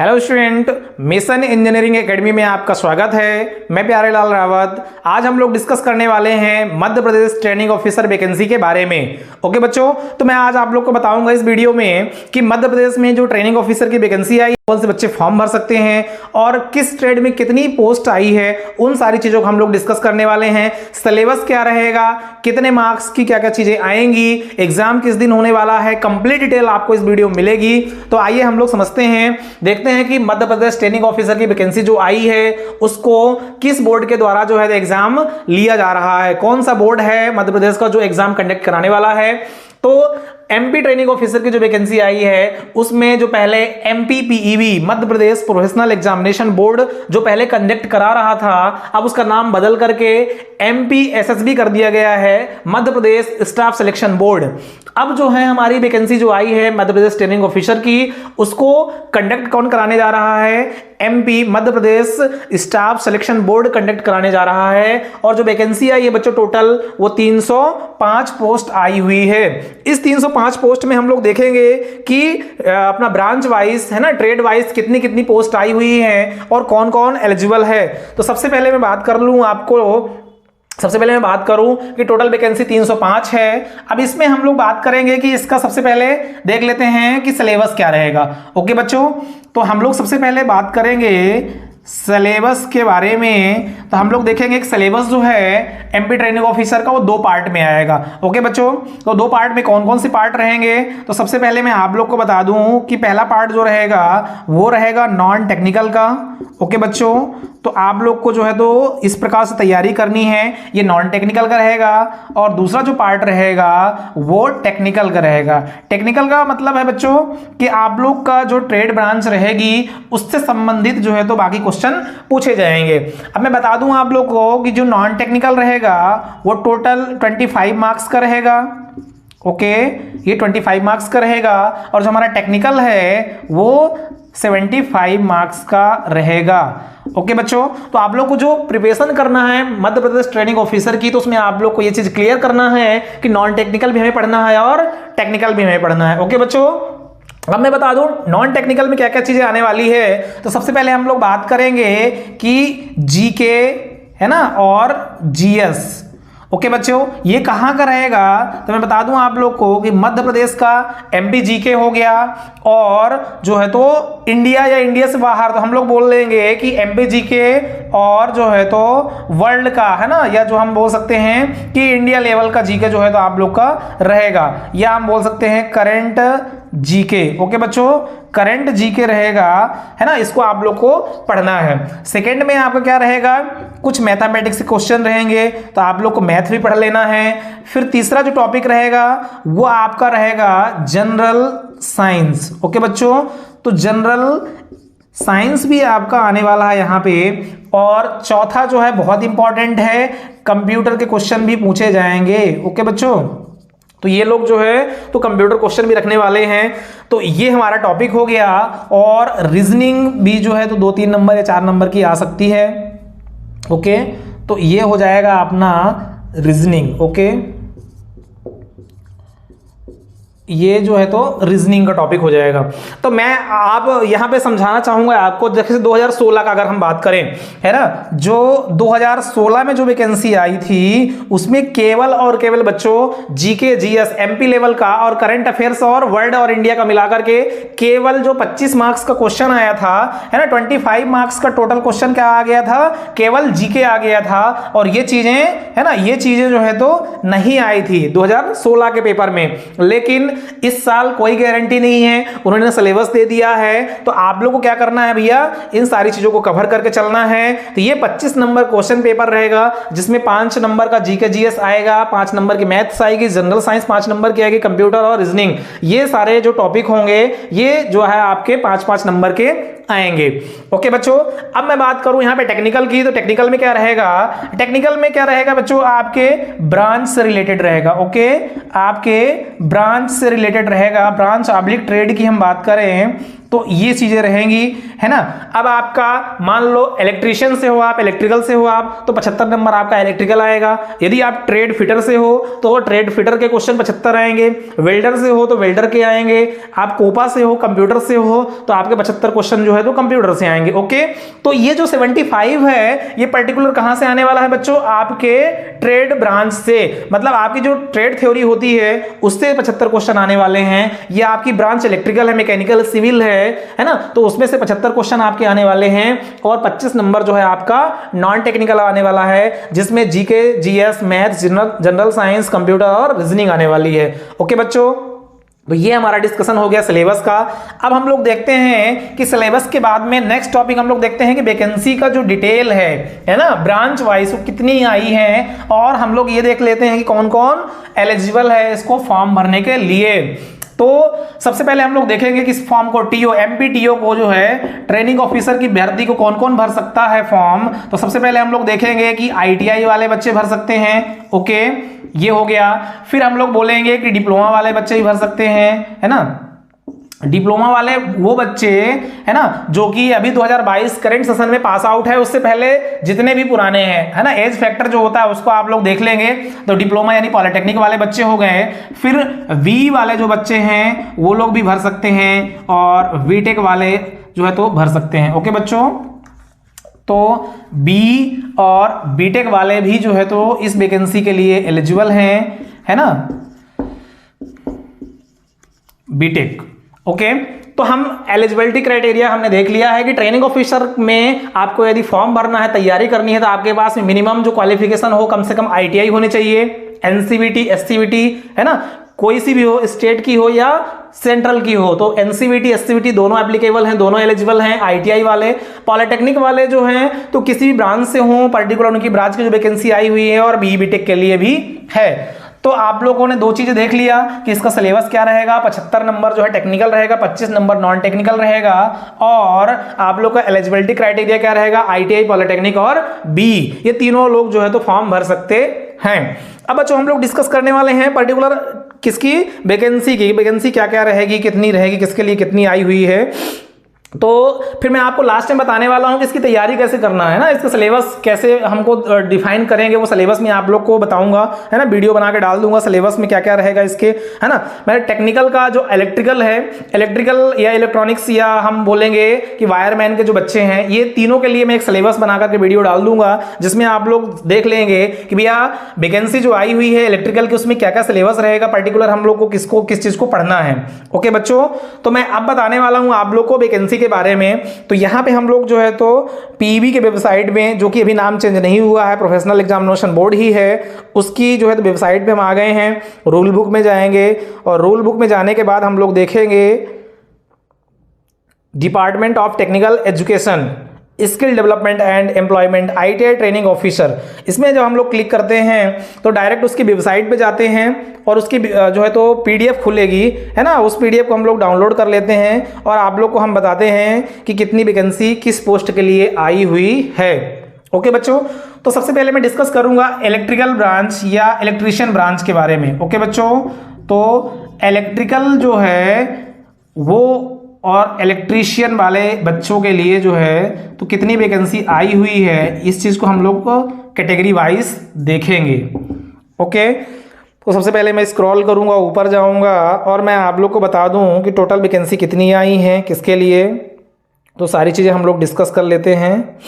Hello student, mission engineering academy में आपका स्वागत है। मैं प्यारे लाल रावत। आज हम लोग डिस्कस करने वाले हैं Madhya Pradesh training officer vacancy के बारे में। ओके बच्चों, तो मैं आज आप लोग को बताऊंगा इस वीडियो में कि मध्य प्रदेश में जो ट्रेनिंग ऑफिसर की वैकेंसी आई, कौन से बच्चे फॉर्म भर सकते हैं और किस ट्रेड में कितनी पोस्ट आई है, उन सारी चीजों को हम लोग डिस्कस करने वाले हैं। सिलेबस क्या रहेगा, कितने मार्क्स की क्या क्या चीजें आएंगी, एग्जाम किस दिन होने वाला है, कंप्लीट डिटेल आपको इस वीडियो में मिलेगी। तो आइए हम लोग समझते हैं, देखते हैं कि मध्य प्रदेश ट्रेनिंग ऑफिसर की वैकेंसी जो आई है उसको किस बोर्ड के द्वारा जो है एग्जाम लिया जा रहा है, कौन सा बोर्ड है मध्य प्रदेश का जो एग्जाम कंडक्ट कराने वाला है। तो एमपी ट्रेनिंग ऑफिसर की जो वैकेंसी आई है उसमें जो पहले MP PEB Madhya Pradesh professional examination board जो पहले कंडक्ट करा रहा था, अब उसका नाम बदल करके एमपी एसएसबी कर दिया गया है, Madhya Pradesh staff selection board. अब जो है हमारी वैकेंसी जो आई है मध्य प्रदेश ट्रेनिंग ऑफिसर की, उसको कंडक्ट कौन कराने जा रहा है? MP Madhya Pradesh staff selection board conduct कराने जा रहा है। और जो वैकेंसी आई है बच्चों टोटल वो 305 पोस्ट आई हुई है। इस 305 पोस्ट में हम लोग देखेंगे कि अपना ब्रांच वाइज है ना, ट्रेड वाइज कितनी कितनी पोस्ट आई हुई है और कौन कौन एलिजिबल है। तो सबसे पहले मैं बात करूं कि टोटल वैकेंसी 305 है। अब इसमें हम लोग बात करेंगे कि इसका सबसे पहले देख लेते हैं कि सिलेबस क्या रहेगा। ओके बच्चों, तो हम लोग सबसे पहले बात करेंगे सिलेबस के बारे में। तो हम लोग देखेंगे कि सिलेबस जो है एमपी ट्रेनिंग ऑफिसर का वो 2 पार्ट में आएगा। ओके बच्चों, तो 2 पार्ट में कौन कौन से पार्ट रहेंगे? तो सबसे पहले मैं आप लोग को बता दूं कि पहला पार्ट जो रहेगा वो रहेगा नॉन टेक्निकल का। ओके बच्चों, तो आप लोग को जो है तो इस प्रकार से तैयारी करनी है, ये नॉन टेक्निकल का रहेगा। और दूसरा जो पार्ट रहेगा वो टेक्निकल का रहेगा। टेक्निकल का मतलब है बच्चों कि आप लोग का जो ट्रेड ब्रांच रहेगी उससे संबंधित जो है तो बाकी क्वेश्चन पूछे जाएंगे। अब मैं बता दूं आप लोग को कि जो नॉन टेक्निकल रहेगा वो टोटल 25 मार्क्स का रहेगा। ओके, ये 25 मार्क्स का रहेगा। और जो हमारा टेक्निकल है वो 75 मार्क्स का रहेगा। ओके बच्चों, तो आप लोग को जो प्रिपरेशन करना है मध्य प्रदेश ट्रेनिंग ऑफिसर की, तो उसमें आप लोग को ये चीज क्लियर करना है कि नॉन टेक्निकल भी हमें पढ़ना है और टेक्निकल भी हमें पढ़ना है। ओके बच्चों, अब मैं बता दूं नॉन टेक्निकल में क्या क्या चीजें आने वाली है। तो सबसे पहले हम लोग बात करेंगे कि जीके है ना और जीएस। ओके बच्चों, ये कहां का रहेगा? तो मैं बता दूं आप लोग को कि मध्य प्रदेश का एमपी जीके हो गया, और जो है तो इंडिया या इंडिया से बाहर तो हम लोग बोल लेंगे कि एमपी जीके, और जो है तो वर्ल्ड का है ना, या जो हम बोल सकते हैं कि इंडिया लेवल का जीके जो है तो आप लोग का रहेगा, या हम बोल सकते हैं करंट जीके। ओके बच्चों, करंट जीके रहेगा है ना, इसको आप लोग को पढ़ना है। सेकंड में आपका क्या रहेगा? कुछ मैथमेटिक्स के क्वेश्चन रहेंगे, तो आप लोग को मैथ भी पढ़ लेना है। फिर तीसरा जो टॉपिक रहेगा वो आपका रहेगा जनरल साइंस। ओके बच्चों, तो जनरल साइंस भी आपका आने वाला है यहाँ पे। और चौथा जो है बहुत इंपॉर्टेंट है, कंप्यूटर के क्वेश्चन भी पूछे जाएंगे। ओके बच्चों, तो ये लोग जो है तो कंप्यूटर क्वेश्चन भी रखने वाले हैं। तो ये हमारा टॉपिक हो गया। और रीजनिंग भी जो है तो 2-3 नंबर या 4 नंबर की आ सकती है। ओके, तो ये हो जाएगा अपना रीजनिंग। ओके, ये जो है तो रीजनिंग का टॉपिक हो जाएगा। तो मैं आप यहां पे समझाना चाहूंगा आपको, जैसे 2016 का अगर हम बात करें है ना, जो 2016 में जो वैकेंसी आई थी उसमें केवल और केवल बच्चों जीके जीएस एमपी लेवल का और करंट अफेयर्स और वर्ल्ड और इंडिया का मिलाकर के केवल जो 25 मार्क्स का क्वेश्चन आया था है ना, 25 मार्क्स का टोटल क्वेश्चन क्या आ गया था? केवल जीके आ गया था। और ये चीजें है ना, ये चीजें जो है तो नहीं आई थी 2016 के पेपर में। लेकिन इस साल कोई गारंटी नहीं है, उन्होंने सिलेबस दे दिया है। तो आप लोगों को क्या करना है भैया, इन सारी चीजों को कवर करके चलना है। तो ये 25 नंबर क्वेश्चन पेपर रहेगा, जिसमें 5 नंबर का जीके जीएस आएगा, 5 नंबर की मैथ्स आएगी, जनरल साइंस 5 नंबर की आएगी, कंप्यूटर और रीजनिंग। ये सारे जो टॉपिक होंगे ये जो है आपके 5-5 नंबर के आएंगे। ओके बच्चों, अब मैं बात करूं यहां पे टेक्निकल की। तो टेक्निकल में क्या रहेगा? टेक्निकल में क्या रहेगा बच्चों? आपके ब्रांच से रिलेटेड रहेगा। ओके, आपके ब्रांच से रिलेटेड रहेगा। ब्रांच ऑब्लिक ट्रेड की हम बात करें तो ये चीजें रहेंगी है ना। अब आपका मान लो इलेक्ट्रीशियन से हो आप, इलेक्ट्रिकल से हो आप, तो 75 नंबर आपका इलेक्ट्रिकल आएगा। यदि आप ट्रेड फिटर से हो तो ट्रेड फिटर के क्वेश्चन 75 आएंगे। वेल्डर से हो तो वेल्डर के आएंगे। आप कोपा से हो, कंप्यूटर से हो, तो आपके 75 क्वेश्चन जो है तो कंप्यूटर से आएंगे। ओके, तो ये जो 75 है ये पर्टिकुलर कहां से आने वाला है बच्चों, आपके ट्रेड ब्रांच से, मतलब आपकी जो ट्रेड थ्योरी होती है उससे 75 क्वेश्चन आने वाले हैं। ये आपकी ब्रांच इलेक्ट्रिकल है, मैकेनिकल, सिविल है ना, तो उसमें से 75 क्वेश्चन आपके आने वाले हैं। और 25 नंबर जो है आपका नॉन टेक्निकल आने वाला है, जिसमें GK, GS, math, general science, computer और रीजनिंग आने वाली है। ओके बच्चों, तो ये हमारा डिस्कशन हो गया सिलेबस का। अब हम लोग देखते हैं कि सिलेबस के बाद में नेक्स्ट टॉपिक हम लोग देखते हैं कि वैकेंसी का जो डिटेल है ना, ब्रांच वाइज कितनी आई है, और हम लोग ये देख लेते हैं कि कौन कौन एलिजिबल है इसको फॉर्म भरने के लिए। तो सबसे पहले हम लोग देखेंगे कि इस फॉर्म को टीओ, एमपीटीओ को जो है ट्रेनिंग ऑफिसर की भर्ती को कौन कौन भर सकता है फॉर्म। तो सबसे पहले हम लोग देखेंगे कि आईटीआई वाले बच्चे भर सकते हैं। ओके, ये हो गया। फिर हम लोग बोलेंगे कि डिप्लोमा वाले बच्चे भी भर सकते हैं, है ना। डिप्लोमा वाले वो बच्चे, है ना, जो कि अभी 2022 करंट सेशन में पास आउट है, उससे पहले जितने भी पुराने हैं, है ना, एज फैक्टर जो होता है उसको आप लोग देख लेंगे। तो डिप्लोमा यानी पॉलिटेक्निक वाले बच्चे हो गए। फिर वी वाले जो बच्चे हैं वो लोग भी भर सकते हैं, और बीटेक वाले जो है तो भर सकते हैं। ओके बच्चों, तो बी और बीटेक वाले भी जो है तो इस वैकेंसी के लिए एलिजिबल हैं, है ना, बीटेक। ओके, तो हम एलिजिबिलिटी क्राइटेरिया हमने देख लिया है कि ट्रेनिंग ऑफिसर में आपको यदि फॉर्म भरना है, तैयारी करनी है, तो आपके पास मिनिमम जो क्वालिफिकेशन हो कम से कम आईटीआई होनी चाहिए, एनसीवीटी, एससीवीटी, है ना, कोई सी भी हो, स्टेट की हो या सेंट्रल की हो। तो एनसीवीटी, एससीवीटी दोनों एप्लीकेबल हैं, दोनों एलिजिबल हैं। आईटीआई वाले, पॉलिटेक्निक वाले जो हैं तो किसी भी ब्रांच से हो, पर्टिकुलर उनकी ब्रांच की जो वैकेंसी आई हुई है, और बीटेक के लिए भी है। तो आप लोगों ने दो चीजें देख लिया कि इसका सिलेबस क्या रहेगा। 75 नंबर जो है टेक्निकल रहेगा, 25 नंबर नॉन टेक्निकल रहेगा, और आप लोग का एलिजिबिलिटी क्राइटेरिया क्या रहेगा, आईटीआई, पॉलिटेक्निक और बी, ये तीनों लोग जो है तो फॉर्म भर सकते हैं। अब बच्चों हम लोग डिस्कस करने वाले हैं पर्टिकुलर किसकी, वैकेंसी की। वैकेंसी क्या क्या रहेगी, कितनी रहेगी, किसके लिए कितनी आई हुई है। तो फिर मैं आपको लास्ट में बताने वाला हूं कि इसकी तैयारी कैसे करना है ना, इसका सिलेबस कैसे हमको डिफाइन करेंगे, वो सिलेबस में आप लोग को बताऊंगा, है ना, वीडियो बना के डाल दूंगा सिलेबस में क्या क्या रहेगा इसके, है ना। मैं टेक्निकल का जो इलेक्ट्रिकल है, इलेक्ट्रिकल या इलेक्ट्रॉनिक्स, या हम बोलेंगे कि वायरमैन के जो बच्चे हैं, ये तीनों के लिए मैं एक सिलेबस बना करके वीडियो डाल दूंगा, जिसमें आप लोग देख लेंगे कि भैया वैकेंसी जो आई हुई है इलेक्ट्रिकल की, उसमें क्या क्या सिलेबस रहेगा, पर्टिकुलर हम लोग को किस चीज को पढ़ना है। ओके बच्चों, तो मैं अब बताने वाला हूं आप लोग को वैकेंसी के बारे में। तो यहां पे हम लोग जो है तो पीईबी के वेबसाइट में, जो कि अभी नाम चेंज नहीं हुआ है, प्रोफेशनल एग्जामिनेशन बोर्ड ही है, उसकी जो है तो वेबसाइट पे हम आ गए हैं। रूल बुक में जाएंगे, और रूल बुक में जाने के बाद हम लोग देखेंगे department of technical education, skill development and employment, ITI training officer. इसमें जब हम लोग क्लिक करते हैं तो डायरेक्ट उसकी वेबसाइट पे जाते हैं, और उसकी जो है तो पीडीएफ खुलेगी, है ना, उस पीडीएफ को हम लोग डाउनलोड कर लेते हैं, और आप लोग को हम बताते हैं कि कितनी वैकेंसी किस पोस्ट के लिए आई हुई है। ओके बच्चों, तो सबसे पहले मैं डिस्कस करूंगा इलेक्ट्रिकल ब्रांच या इलेक्ट्रीशियन ब्रांच के बारे में। ओके बच्चों, तो इलेक्ट्रिकल जो है वो और इलेक्ट्रीशियन वाले बच्चों के लिए जो है तो कितनी वैकेंसी आई हुई है, इस चीज़ को हम लोग को कैटेगरी वाइज देखेंगे। ओके, तो सबसे पहले मैं स्क्रॉल करूंगा, ऊपर जाऊंगा, और मैं आप लोग को बता दूं कि टोटल वैकेंसी कितनी आई हैं, किसके लिए। तो सारी चीज़ें हम लोग डिस्कस कर लेते हैं।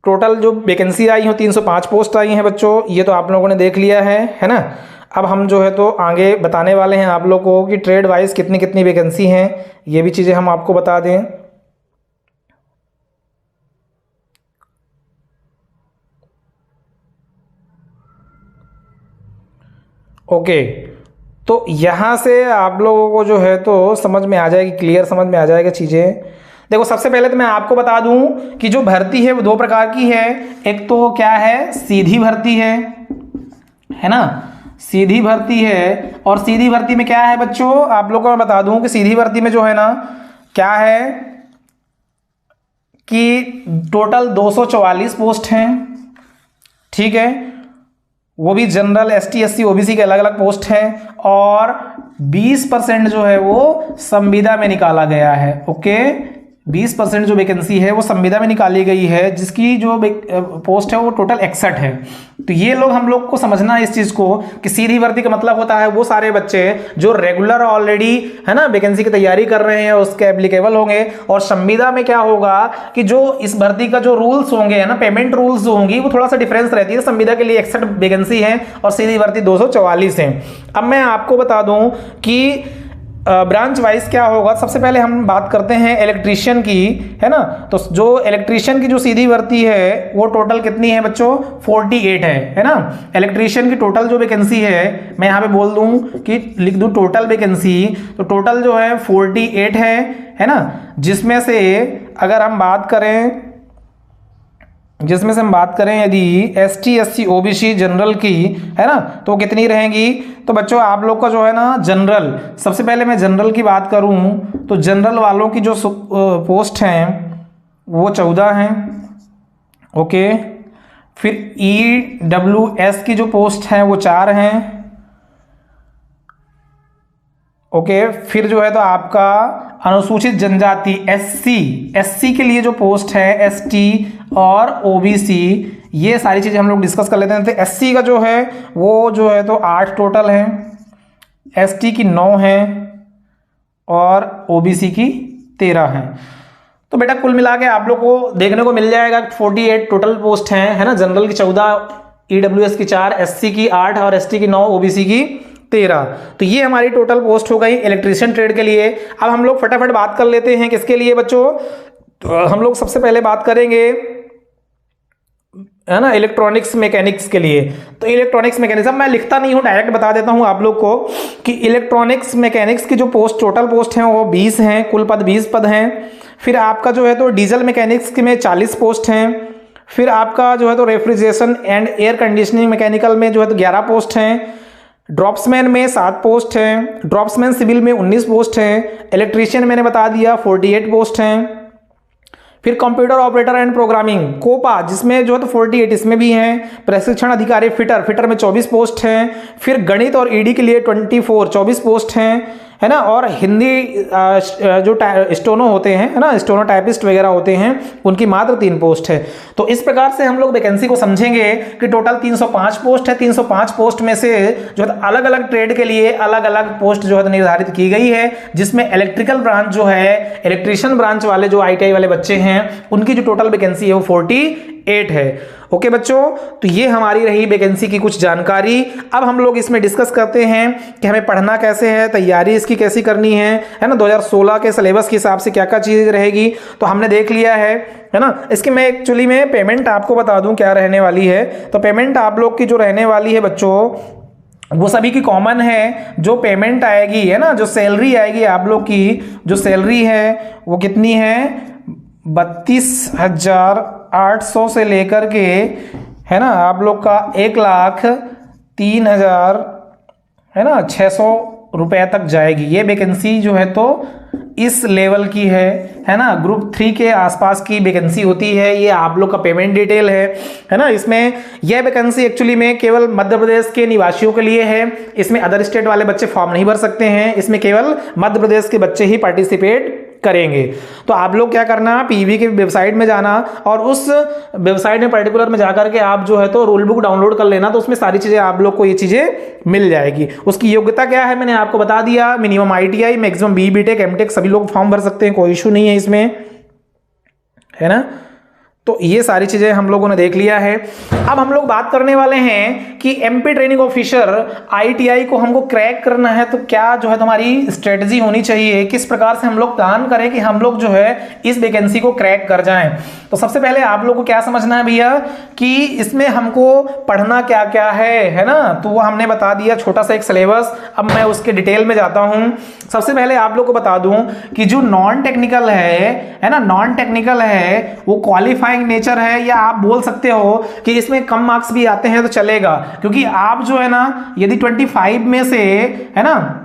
टोटल जो वैकेंसी आई हो 305 पोस्ट आई हैं बच्चों, ये तो आप लोगों ने देख लिया है ना। अब हम जो है तो आगे बताने वाले हैं आप लोगों को कि ट्रेड वाइज कितनी कितनी वैकेंसी हैं, ये भी चीज़ें हम आपको बता दें। ओके, तो यहाँ से आप लोगों को जो है तो समझ में आ जाएगी, क्लियर समझ में आ जाएगा चीज़ें। देखो सबसे पहले तो मैं आपको बता दूं कि जो भर्ती है वो दो प्रकार की है। एक तो क्या है, सीधी भर्ती है ना, सीधी भर्ती है। और सीधी भर्ती में क्या है बच्चों, आप लोगों को मैं बता दूं कि सीधी भर्ती में जो है ना क्या है कि टोटल 244 पोस्ट हैं, ठीक है। वो भी जनरल, एसटी, एससी, ओबीसी के अलग अलग पोस्ट हैं, और 20% जो है वो संविदा में निकाला गया है। ओके, 20% जो वैकेंसी है वो संविदा में निकाली गई है, जिसकी जो पोस्ट है वो टोटल 61 है। तो ये लोग हम लोग को समझना है इस चीज को कि सीधी भर्ती का मतलब होता है वो सारे बच्चे जो रेगुलर ऑलरेडी है ना वैकेंसी की तैयारी कर रहे हैं उसके एप्लीकेबल होंगे। और संविदा में क्या होगा कि जो इस भर्ती का जो रूल्स होंगे है ना, पेमेंट रूल्स जो होंगी वो थोड़ा सा डिफरेंस रहती है। संविदा के लिए 61 वैकेंसी है और सीधी भर्ती 244 है। अब मैं आपको बता दूं कि ब्रांच वाइज क्या होगा। सबसे पहले हम बात करते हैं इलेक्ट्रीशियन की, है ना। तो जो इलेक्ट्रीशियन की जो सीधी भर्ती है वो टोटल कितनी है बच्चों, 48 है ना। इलेक्ट्रीशियन की टोटल जो वैकेंसी है, मैं यहाँ पे बोल दूं कि लिख दूं टोटल वैकेंसी, तो टोटल जो है 48 है ना। जिसमें से अगर हम बात करें यदि एसटी, एससी, ओबीसी जनरल की, है ना, तो कितनी रहेंगी। तो बच्चों आप लोग का जो है ना जनरल, सबसे पहले मैं जनरल की बात करूं तो जनरल वालों की जो पोस्ट हैं वो 14 हैं। ओके, फिर ईडब्ल्यूएस की जो पोस्ट हैं वो 4 हैं। ओके, फिर जो है तो आपका अनुसूचित जनजाति एससी के लिए जो पोस्ट है, एसटी और ओबीसी, ये सारी चीजें हम लोग डिस्कस कर लेते हैं। तो एससी का जो है वो जो है तो 8 टोटल है, एसटी की 9 है और ओबीसी की 13 है। तो बेटा कुल मिला के आप लोग को देखने को मिल जाएगा 48 टोटल पोस्ट हैं, है ना। जनरल की 14, ईडब्ल्यूएस की 4, एससी की 8 और एसटी की 9, ओबीसी की 13। तो ये हमारी टोटल पोस्ट हो गई इलेक्ट्रीशियन ट्रेड के लिए। अब हम लोग फटाफट बात कर लेते हैं किसके लिए बच्चों। तो हम लोग सबसे पहले बात करेंगे है ना इलेक्ट्रॉनिक्स मैकेनिक्स के लिए। तो इलेक्ट्रॉनिक्स मैकेनिक्स मैं लिखता नहीं हूं, डायरेक्ट बता देता हूं आप लोग को कि इलेक्ट्रॉनिक्स मैकेनिक्स की जो पोस्ट टोटल पोस्ट हैं वो 20 हैं, कुल पद 20 पद हैं। फिर आपका जो है तो डीजल मैकेनिक्स में 40 पोस्ट हैं। फिर आपका जो है तो refrigeration and air conditioning mechanical में जो है तो 11 पोस्ट हैं। ड्रॉप्समैन में 7 पोस्ट हैं। ड्रॉप्समैन सिविल में 19 पोस्ट हैं। इलेक्ट्रीशियन मैंने बता दिया 48 पोस्ट हैं। फिर computer operator and programming COPA जिसमें जो है तो 48 इसमें भी हैं। प्रशिक्षण अधिकारी फिटर में 24 पोस्ट हैं। फिर गणित और ईडी के लिए 24 पोस्ट हैं, है ना। और हिंदी जो स्टोनो होते हैं, है ना, स्टोनो टाइपिस्ट वगैरह होते हैं, उनकी मात्र 3 पोस्ट है। तो इस प्रकार से हम लोग वैकेंसी को समझेंगे कि टोटल 305 पोस्ट है। 305 पोस्ट में से जो है अलग अलग ट्रेड के लिए अलग अलग पोस्ट जो है निर्धारित की गई है, जिसमें इलेक्ट्रिकल ब्रांच जो है, इलेक्ट्रीशियन ब्रांच वाले जो आईटीआई वाले बच्चे हैं उनकी जो टोटल वैकेंसी है वो 48 है। ओके बच्चों, तो ये हमारी रही वैकेंसी की कुछ जानकारी। अब हम लोग इसमें डिस्कस करते हैं कि हमें पढ़ना कैसे है, तैयारी इसकी कैसी करनी है ना। 2016 के सिलेबस के हिसाब से क्या क्या चीज़ रहेगी तो हमने देख लिया है ना। इसकी मैं एक्चुअली में पेमेंट आपको बता दूं क्या रहने वाली है। तो पेमेंट आप लोग की जो रहने वाली है बच्चों वो सभी की कॉमन है। जो पेमेंट आएगी है ना, जो सैलरी आएगी आप लोग की, जो सैलरी है वो कितनी है 32,800 से लेकर के, है ना, आप लोग का 1,03,000 है ना 600 रुपए तक जाएगी। ये वैकेंसी जो है तो इस लेवल की है ना। ग्रुप 3 के आसपास की वैकेंसी होती है। ये आप लोग का पेमेंट डिटेल है ना। इसमें यह वैकेंसी एक्चुअली में केवल मध्य प्रदेश के निवासियों के लिए है। इसमें अदर स्टेट वाले बच्चे फॉर्म नहीं भर सकते हैं। इसमें केवल मध्य प्रदेश के बच्चे ही पार्टिसिपेट करेंगे। तो आप लोग क्या करना, पीवी की वेबसाइट में जाना और उस वेबसाइट में पर्टिकुलर में जाकर के आप जो है तो रूल बुक डाउनलोड कर लेना। तो उसमें सारी चीजें आप लोग को ये चीजें मिल जाएगी। उसकी योग्यता क्या है मैंने आपको बता दिया। Minimum ITI, maximum B BTech MTech सभी लोग फॉर्म भर सकते हैं, कोई इशू नहीं है इसमें, है ना। तो ये सारी चीजें हम लोगों ने देख लिया है। अब हम लोग बात करने वाले हैं कि एमपी ट्रेनिंग ऑफिसर आईटीआई को हमको क्रैक करना है तो क्या जो है तुम्हारी स्ट्रेटजी होनी चाहिए, किस प्रकार से हम लोग प्लान करें कि हम लोग जो है इस वैकेंसी को क्रैक कर जाएं। तो सबसे पहले आप लोग को क्या समझना है भैया कि इसमें हमको पढ़ना क्या क्या है ना। तो वो हमने बता दिया, छोटा सा एक सिलेबस। अब मैं उसके डिटेल में जाता हूं। सबसे पहले आप लोग को बता दूं कि जो नॉन टेक्निकल है ना, नॉन टेक्निकल है वो क्वालिफाइंग नेचर है, या आप बोल सकते हो कि इसमें कम मार्क्स भी आते हैं तो चलेगा। क्योंकि आप जो है ना यदि 25 में से, है ना,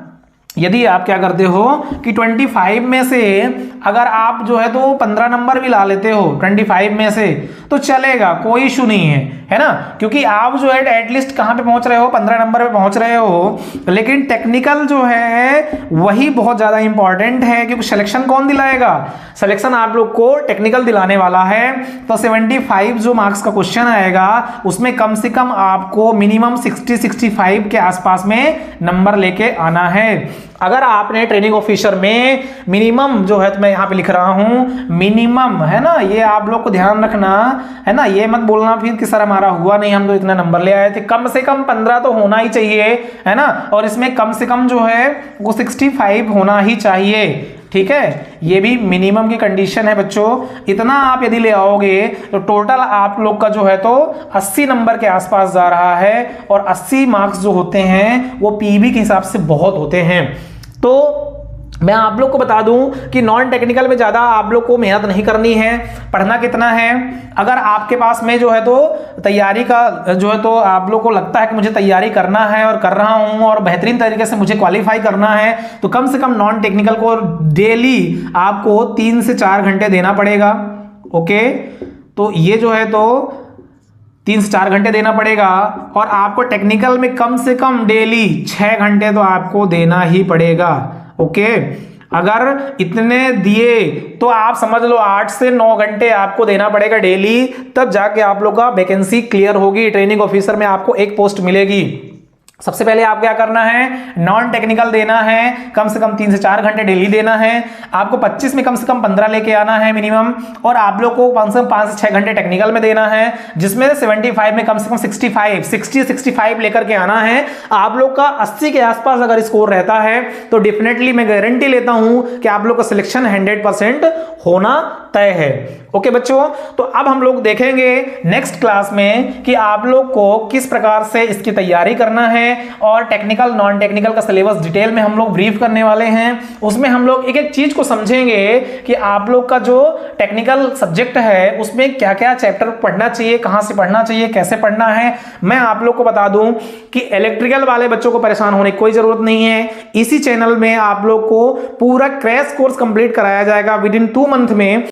यदि आप क्या करते हो कि 25 में से अगर आप जो है तो 15 नंबर भी ला लेते हो 25 में से तो चलेगा, कोई इशू नहीं है ना, क्योंकि आप जो है एटलीस्ट कहां पे पहुंच रहे हो, 15 नंबर पे पहुंच रहे हो, लेकिन टेक्निकल जो है वही बहुत ज्यादा इंपॉर्टेंट है, क्योंकि सिलेक्शन कौन दिलाएगा, सिलेक्शन आप लोग को टेक्निकल दिलाने वाला है। तो 75 जो मार्क्स का क्वेश्चन आएगा उसमें कम से कम आपको मिनिमम 60-65 के आसपास में नंबर लेके आना है। अगर आपने ट्रेनिंग ऑफिसर में मिनिमम जो है, तो मैं यहां पे लिख रहा हूं मिनिमम, है ना, ये आप लोग को ध्यान रखना है ना, ये मत बोलना फिर कि सर हमारा हुआ नहीं, हम तो इतना नंबर ले आए थे। कम से कम 15 तो होना ही चाहिए, है ना, और इसमें कम से कम जो है वो 65 होना ही चाहिए, ठीक है, ये भी मिनिमम की कंडीशन है बच्चों। इतना आप यदि ले आओगे तो टोटल आप लोग का जो है तो 80 नंबर के आसपास जा रहा है, और 80 मार्क्स जो होते हैं वो पीबी के हिसाब से बहुत होते हैं। तो मैं आप लोग को बता दूं कि नॉन टेक्निकल में ज्यादा आप लोग को मेहनत नहीं करनी है। पढ़ना कितना है, अगर आपके पास में जो है तो तैयारी का जो है तो आप लोग को लगता है कि मुझे तैयारी करना है और कर रहा हूं और बेहतरीन तरीके से मुझे क्वालिफाई करना है, तो कम से कम नॉन टेक्निकल को डेली आपको 3 से 4 घंटे देना पड़ेगा। ओके, तो ये जो है तो 3 से 4 घंटे देना पड़ेगा, और आपको टेक्निकल में कम से कम डेली 6 घंटे तो आपको देना ही पड़ेगा। ओके, अगर इतने दिए तो आप समझ लो 8 से 9 घंटे आपको देना पड़ेगा डेली, तब जाके आप लोग का वैकेंसी क्लियर होगी, ट्रेनिंग ऑफिसर में आपको एक पोस्ट मिलेगी। सबसे पहले आप क्या करना है, नॉन टेक्निकल देना है, कम से कम 3 से 4 घंटे डेली देना है, आपको 25 में कम से कम 15 लेके आना है मिनिमम, और आप लोग को 5 से 6 घंटे टेक्निकल में देना है, जिसमें 75 में कम से कम 60-65 लेकर के आना है। आप लोग का 80 के आसपास अगर स्कोर रहता है तो डेफिनेटली मैं गारंटी लेता हूं कि आप लोग का सिलेक्शन 100% होना तय है। ओके बच्चों, तो अब हम लोग देखेंगे नेक्स्ट क्लास में कि आप लोग को किस प्रकार से इसकी तैयारी करना है, और टेक्निकल नॉन टेक्निकल का सिलेबस डिटेल में हम लोग ब्रीफ करने वाले हैं। उसमें हम लोग एक एक चीज को समझेंगे कि आप लोग का जो टेक्निकल सब्जेक्ट है उसमें क्या क्या चैप्टर पढ़ना चाहिए, कहां से पढ़ना चाहिए, कैसे पढ़ना है। मैं आप लोग को बता दूं कि इलेक्ट्रिकल वाले बच्चों को परेशान होने की कोई जरूरत नहीं है। इसी चैनल में आप लोग को पूरा क्रैश कोर्स कंप्लीट कराया जाएगा विद इन 2 मंथ में।